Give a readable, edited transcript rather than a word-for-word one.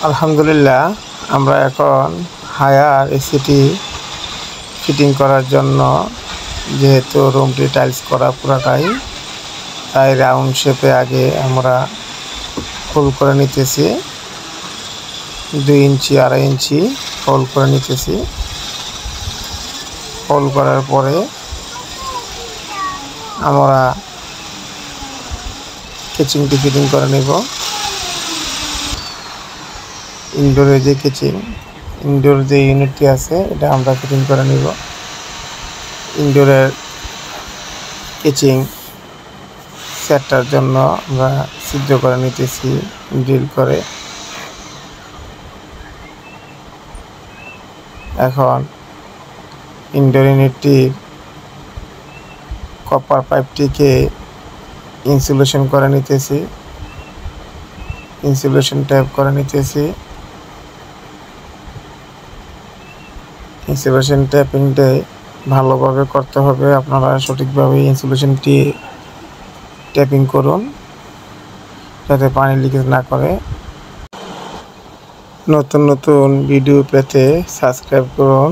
আলহামদুলিল্লাহ, আমরা এখন হায়ার এসিটি ফিটিং করার জন্য, যেহেতু রুমটি টাইলস করা পুরাটাই, তাই রাউন্ড শেপে আগে আমরা হোল করে নিতেছি। 2 ইঞ্চি 2.5 ইঞ্চি হোল করে নিতেছি। হোল করার পরে আমরা কেচিংটি ফিটিং করে নেব। ইনডোরের যে ইনডোর যে ইউনিটটি আছে এটা আমরা ফিটিং করে নিব। ইনডোরের কেচিং সেটটার জন্য আমরা ছিদ্র করে নিতেছি ড্রিল করে। এখন ইনডোর ইউনিটটির কপার পাইপটিকে ইনসুলেশন করে নিতেছি, ইনসুলেশন ট্যাপ করে নিতেছি। ইনসুলেশন ট্যাপিংটা ভালোভাবে করতে হবে, আপনারা সঠিকভাবে ইনসুলেশনটি ট্যাপিং করুন যাতে পানি লিকেজ না করে। নতুন নতুন ভিডিও পেতে সাবস্ক্রাইব করুন।